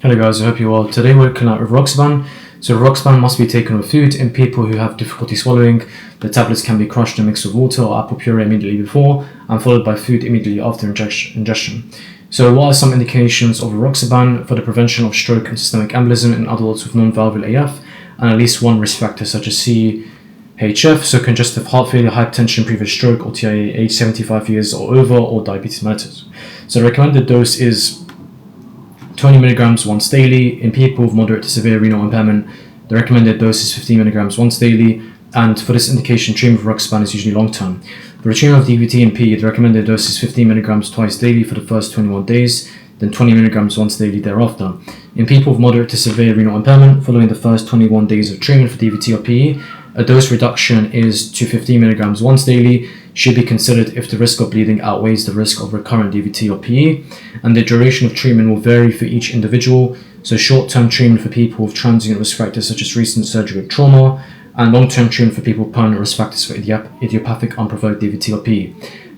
Hello guys, I hope you're well. Today we're looking at Rivaroxaban. So Rivaroxaban must be taken with food. In people who have difficulty swallowing, the tablets can be crushed and mixed with water or apple puree immediately before and followed by food immediately after ingestion. So what are some indications of Rivaroxaban for the prevention of stroke and systemic embolism in adults with non-valvular AF and at least one risk factor such as CHF, so congestive heart failure, hypertension, previous stroke or TIA, age 75 years or over, or diabetes mellitus. So the recommended dose is 20 milligrams once daily. In people with moderate to severe renal impairment, the recommended dose is 15 milligrams once daily, and for this indication, treatment with Rivaroxaban is usually long-term. For the treatment of DVT and PE, the recommended dose is 15 milligrams twice daily for the first 21 days, then 20 milligrams once daily thereafter. In people with moderate to severe renal impairment, following the first 21 days of treatment for DVT or PE, a dose reduction is to 15 milligrams once daily, should be considered if the risk of bleeding outweighs the risk of recurrent DVT or PE, and the duration of treatment will vary for each individual. So short-term treatment for people with transient risk factors such as recent surgery or trauma, and long-term treatment for people with permanent risk factors for idiopathic unprovoked DVT or PE.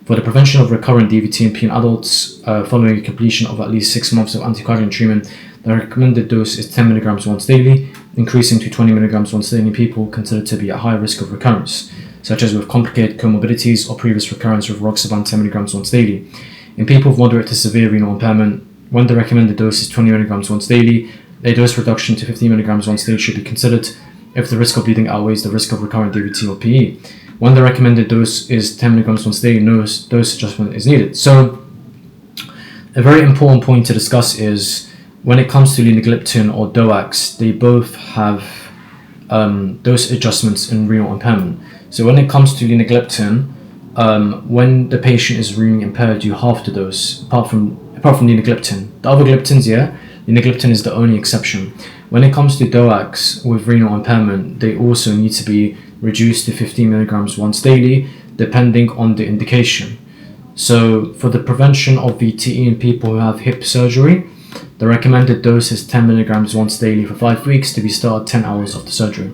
For the prevention of recurrent DVT and PE in adults following completion of at least 6 months of anticoagulant treatment, the recommended dose is 10 milligrams once daily, increasing to 20 milligrams once daily in people considered to be at high risk of recurrence, such as with complicated comorbidities or previous recurrence with Rivaroxaban 10 milligrams once daily. In people with moderate to severe renal impairment, when the recommended dose is 20 milligrams once daily, a dose reduction to 15 milligrams once daily should be considered if the risk of bleeding outweighs the risk of recurrent DVT or PE. When the recommended dose is 10 milligrams once daily, no dose adjustment is needed. So, a very important point to discuss is when it comes to linagliptin or DOACs, they both have dose adjustments in renal impairment. So when it comes to linagliptin, when the patient is renally impaired, you halve the dose, apart from linagliptin. The other gliptins, linagliptin is the only exception. When it comes to DOACs with renal impairment, they also need to be reduced to 15 milligrams once daily, depending on the indication. So for the prevention of VTE in people who have hip surgery, the recommended dose is 10 milligrams once daily for 5 weeks to be started 10 hours after surgery.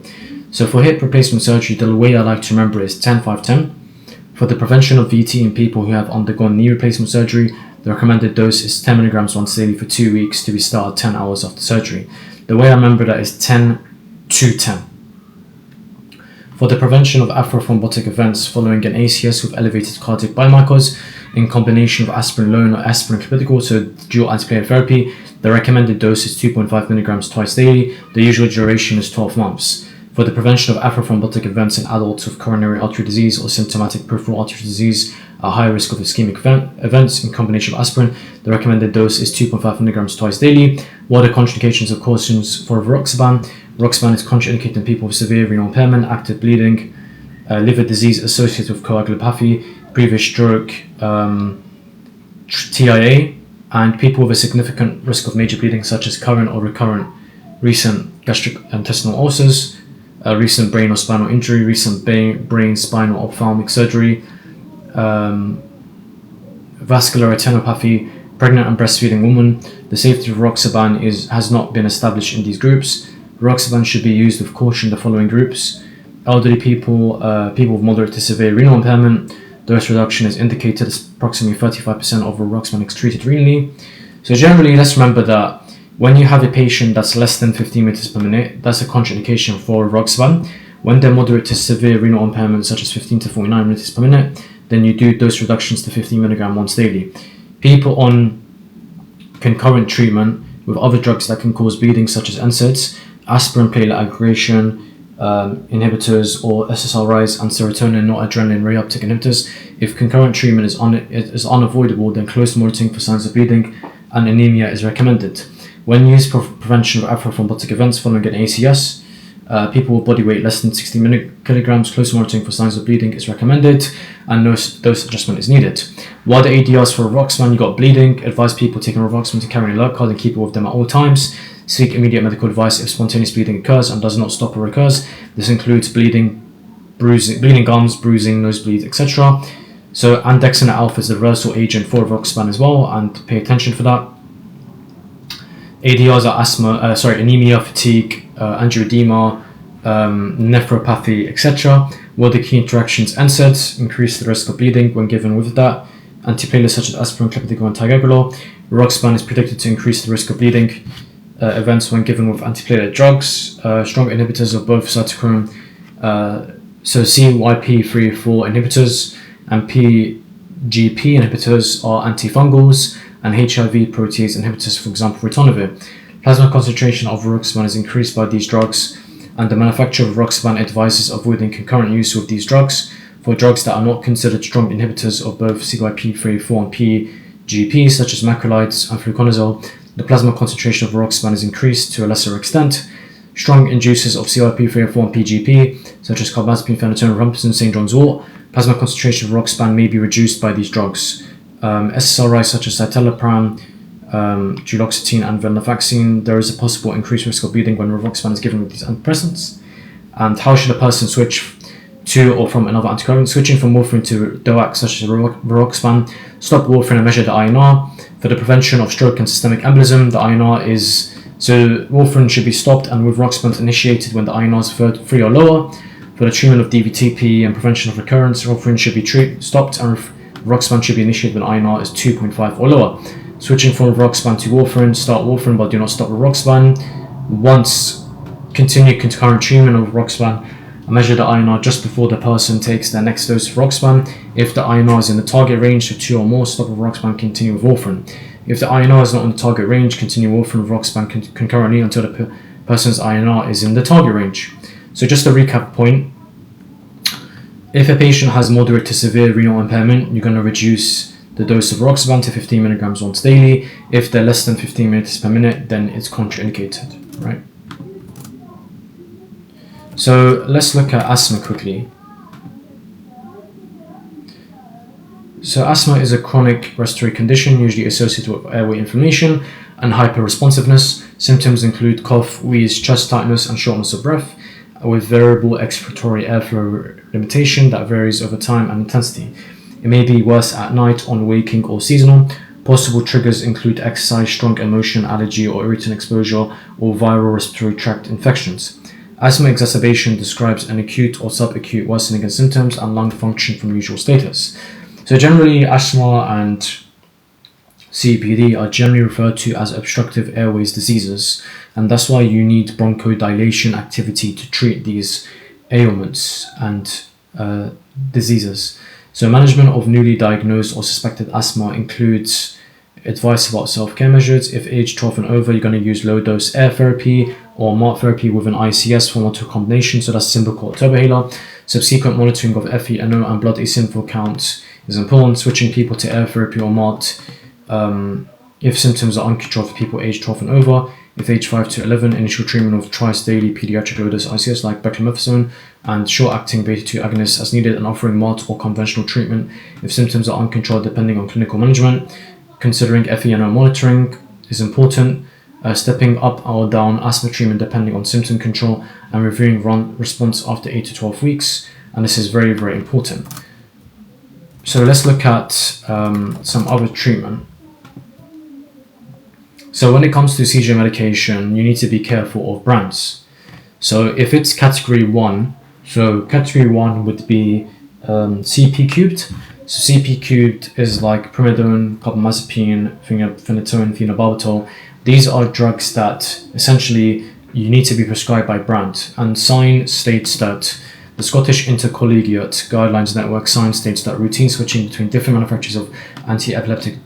So for hip replacement surgery, the way I like to remember is 10-5-10. For the prevention of VTE in people who have undergone knee replacement surgery, the recommended dose is 10 milligrams once daily for 2 weeks to be started 10 hours after surgery. The way I remember that is 10-10. For the prevention of atherothrombotic events following an ACS with elevated cardiac biomarkers in combination with aspirin alone or aspirin clopidogrel, so dual antiplatelet therapy, the recommended dose is 2.5 milligrams twice daily. The usual duration is 12 months. For the prevention of atherothrombotic events in adults with coronary artery disease or symptomatic peripheral artery disease at high risk of ischemic events in combination with aspirin, the recommended dose is 2.5 milligrams twice daily. What are the contraindications or cautions for Rivaroxaban? Rivaroxaban is contraindicated in people with severe renal impairment, active bleeding, liver disease associated with coagulopathy, previous stroke, TIA, and people with a significant risk of major bleeding such as current or recurrent recent gastrointestinal ulcers, recent brain or spinal injury, recent brain, spinal, ophthalmic surgery, vascular retinopathy, pregnant and breastfeeding woman. The safety of Rivaroxaban has not been established in these groups. Rivaroxaban should be used with caution in the following groups: elderly people, people with moderate to severe renal impairment. Dose reduction is indicated as approximately 35% of Rivaroxaban is treated renally. So generally, let's remember that when you have a patient that's less than 15 meters per minute, that's a contraindication for Rivaroxaban. When they're moderate to severe renal impairment, such as 15 to 49 meters per minute, then you do dose reductions to 15 milligram once daily. People on concurrent treatment with other drugs that can cause bleeding, such as NSAIDs, aspirin platelet aggregation inhibitors, or SSRIs and serotonin noradrenaline reuptake inhibitors, if concurrent treatment is unavoidable, then close monitoring for signs of bleeding and anemia is recommended. When used for prevention of atherothrombotic events following an ACS, people with body weight less than 60 kilograms, close monitoring for signs of bleeding is recommended, and no dose adjustment is needed. What are the ADRs for Rivaroxaban? You got bleeding. Advise people taking Rivaroxaban to carry an alert card and keep it with them at all times. Seek immediate medical advice if spontaneous bleeding occurs and does not stop or recurs. This includes bleeding, bleeding gums, bruising, nosebleeds, etc. So andexanet alpha is the reversal agent for Rivaroxaban as well, and pay attention for that. ADRs are anemia, fatigue, angioedema, nephropathy, etc. What are the key interactions? NSAIDs increase the risk of bleeding when given with that. Antiplatelets such as aspirin, clopidogrel, and ticagrelor. Rivaroxaban is predicted to increase the risk of bleeding. events when given with antiplatelet drugs. Strong inhibitors of both cytochrome, so CYP3A4 inhibitors and PGP inhibitors are antifungals, and HIV protease inhibitors, for example, ritonavir. Plasma concentration of rivaroxaban is increased by these drugs, and the manufacturer of rivaroxaban advises avoiding concurrent use with these drugs. For drugs that are not considered strong inhibitors of both CYP3A4 and PGP, such as macrolides and fluconazole, the plasma concentration of rivaroxaban is increased to a lesser extent. Strong inducers of CYP3A4 and PGP, such as carbamazepine, phenytoin, rifampicin, St. John's wort, plasma concentration of rivaroxaban may be reduced by these drugs. SSRIs such as citalopram, duloxetine, and venlafaxine, there is a possible increased risk of bleeding when rivaroxaban is given with these antidepressants. And how should a person switch to or from another anticoagulant? Switching from warfarin to DOAC, such as rivaroxaban, stop warfarin and measure the INR. For the prevention of stroke and systemic embolism, the INR is, so warfarin should be stopped and rivaroxaban initiated when the INR is 3 or lower. For the treatment of DVTP and prevention of recurrence, warfarin should be stopped and rivaroxaban should be initiated when INR is 2.5 or lower. Switching from rivaroxaban to warfarin, start warfarin but do not stop rivaroxaban. Once continue concurrent treatment of rivaroxaban, measure the INR just before the person takes their next dose of rivaroxaban. If the INR is in the target range, so 2 or more, stop rivaroxaban, continue with warfarin. If the INR is not in the target range, continue warfarin with rivaroxaban concurrently until the person's INR is in the target range. So just a recap point, if a patient has moderate to severe renal impairment, you're going to reduce the dose of rivaroxaban to 15 milligrams once daily. If they're less than 15 minutes per minute, then it's contraindicated, right? So let's look at asthma quickly. So asthma is a chronic respiratory condition usually associated with airway inflammation and hyperresponsiveness. Symptoms include cough, wheeze, chest tightness, and shortness of breath, with variable expiratory airflow limitation that varies over time and intensity. It may be worse at night, on waking, or seasonal. Possible triggers include exercise, strong emotion, allergy or irritant exposure, or viral respiratory tract infections. Asthma exacerbation describes an acute or subacute worsening in symptoms and lung function from usual status. So generally, asthma and COPD are generally referred to as obstructive airways diseases, and that's why you need bronchodilation activity to treat these ailments and diseases. So management of newly diagnosed or suspected asthma includes advice about self-care measures. If age 12 and over, you're going to use low-dose air therapy or MART therapy with an ICS form or combination, so that's Symbicort or Turbohaler. Subsequent monitoring of FeNO and blood eosinophil count is important. Switching people to air therapy or MART if symptoms are uncontrolled for people aged 12 and over. If age 5 to 11, initial treatment of twice-daily pediatric low-dose ICS like beclomethasone and short-acting beta-2 agonists as needed, and offering MART or conventional treatment if symptoms are uncontrolled depending on clinical management. Considering FeNO monitoring is important. Stepping up or down asthma treatment depending on symptom control, and reviewing response after 8 to 12 weeks. And this is very, very important. So let's look at some other treatment. So when it comes to seizure medication, you need to be careful of brands. So if it's category 1, so category 1 would be CP cubed. So CP cubed is like primidone, carbamazepine, phenytoin, phenobarbital. These are drugs that essentially you need to be prescribed by brand. And SIGN states that the Scottish Intercollegiate Guidelines Network SIGN states that routine switching between different manufacturers of anti-epileptic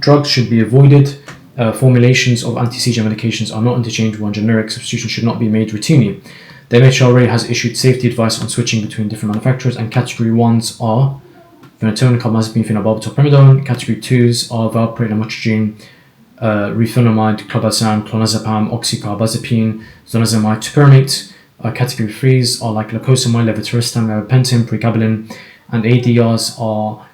drugs should be avoided. Formulations of anti-seizure medications are not interchangeable, and generic substitution should not be made routinely. The MHRA has issued safety advice on switching between different manufacturers, and category 1s are phenytoin, carbamazepine, phenobarbital, primidone. Category 2s are valproate, lamotrigine, rufinamide, clobazam, clonazepam, oxycarbazepine, zonisamide, topiramate. Category 3s are like lacosamide, levetiracetam, gabapentin, pregabalin, and ADRs are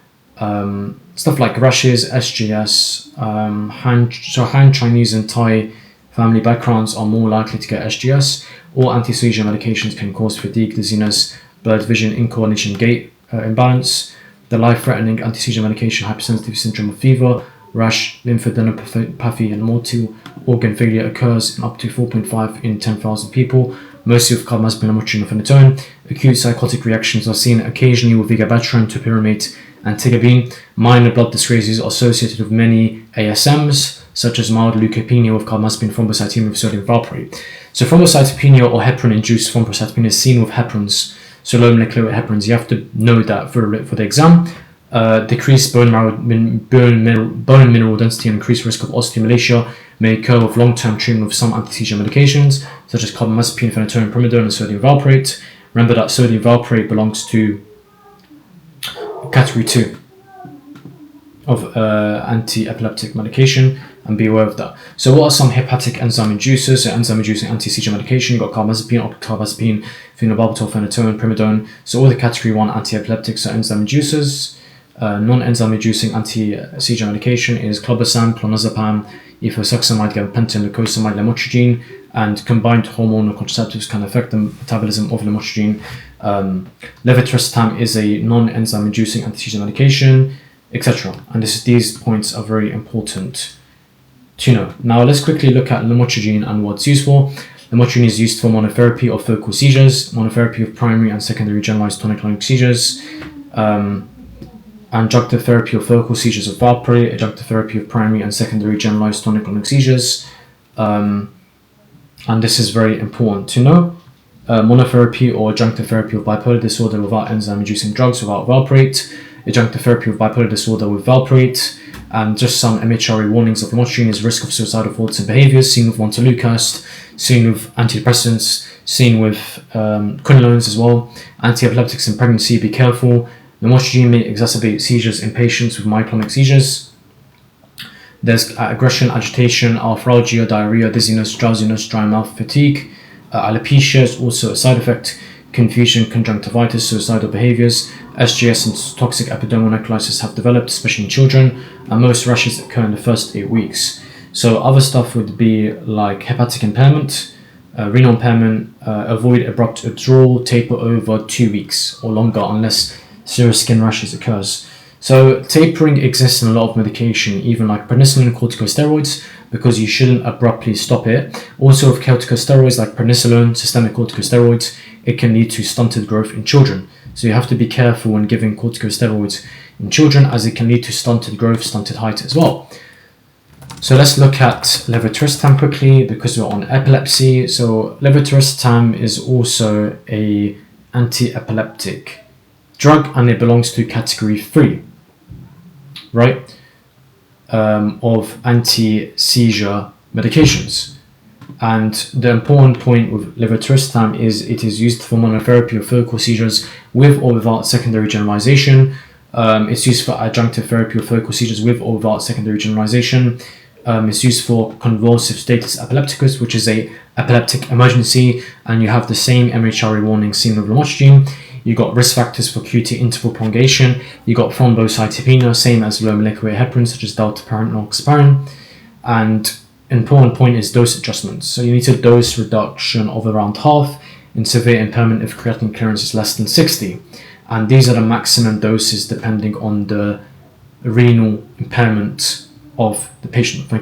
stuff like rashes, SGS. Han Chinese and Thai family backgrounds are more likely to get SGS. All anti-seizure medications can cause fatigue, dizziness, blurred vision, incoordination, gait imbalance. The life-threatening anti-seizure medication, hypersensitivity syndrome of fever, rash, lymphadenopathy, and multi-organ failure occurs in up to 4.5 in 10,000 people, mostly with carbamazepine, lamotrigine, or phenytoin. Acute psychotic reactions are seen occasionally with vigabatrin, topiramate, and tigabine. Minor blood dyscrasias are associated with many ASMs, such as mild leukopenia with carbamazepine, thrombocytopenia with sodium valproate. So thrombocytopenia or heparin-induced thrombocytopenia is seen with heparins, so low molecular weight heparins. You have to know that for the exam. Decreased bone mineral density and increased risk of osteomalacia may occur with long-term treatment with some anti-seizure medications, such as carbamazepine, phenytoin, primidone, and sodium valproate. Remember that sodium valproate belongs to category 2 of anti-epileptic medication, and be aware of that. So what are some hepatic enzyme inducers? So enzyme-inducing anti-seizure medication, you've got carbamazepine, octarbazepine, phenobarbital, phenytoin, primidone. So all the category 1 anti-epileptics are enzyme inducers. Non-enzyme inducing anti-seizure medication is clobazam, clonazepam, ethosuximide, gabapentin, lacosamide, lamotrigine, and combined hormonal contraceptives can affect the metabolism of lamotrigine. Levetiracetam is a non-enzyme inducing anti-seizure medication, etc. And these points are very important to know. Now let's quickly look at lamotrigine and what it's used for. Lamotrigine is used for monotherapy of focal seizures, monotherapy of primary and secondary generalized tonic-clonic seizures, adjunctive therapy of focal seizures of valproate, adjunctive therapy of primary and secondary generalized tonic-clonic seizures. And this is very important to know. Monotherapy or adjunctive therapy of bipolar disorder without enzyme-inducing drugs, without valproate, adjunctive therapy of bipolar disorder with valproate, and just some MHRA warnings of lamotrigine is risk of suicidal thoughts and behaviors, seen with montelukast, seen with antidepressants, seen with quinolones as well. Anti-epileptics in pregnancy, be careful. Lamotrigine may exacerbate seizures in patients with myoclonic seizures. There's aggression, agitation, arthralgia, diarrhea, dizziness, drowsiness, dry mouth, fatigue. Alopecia is also a side effect. Confusion, conjunctivitis, suicidal behaviors. SGS and toxic epidermal necrolysis have developed, especially in children, and most rashes occur in the first 8 weeks. So other stuff would be like hepatic impairment, renal impairment, avoid abrupt withdrawal, taper over 2 weeks or longer unless serious skin rashes occurs. So tapering exists in a lot of medication, even like prednisolone and corticosteroids, because you shouldn't abruptly stop it. Also with corticosteroids like prednisolone, systemic corticosteroids, it can lead to stunted growth in children. So you have to be careful when giving corticosteroids in children, as it can lead to stunted growth, stunted height as well. So let's look at levetiracetam quickly, because we're on epilepsy. So levetiracetam is also a anti-epileptic drug, and it belongs to category 3, right, of anti-seizure medications. And the important point with levetiracetam is it is used for monotherapy of focal seizures with or without secondary generalization. It's used for adjunctive therapy of focal seizures with or without secondary generalization. It's used for convulsive status epilepticus, which is a epileptic emergency, and you have the same MHRA warning seen with lamotrigine. You got risk factors for QT interval prolongation. You got thrombocytopenia, same as low molecular weight heparin, such as dalteparin and oxyparin. And important point is dose adjustments. So you need a dose reduction of around half in severe impairment if creatinine clearance is less than 60. And these are the maximum doses depending on the renal impairment of the patient.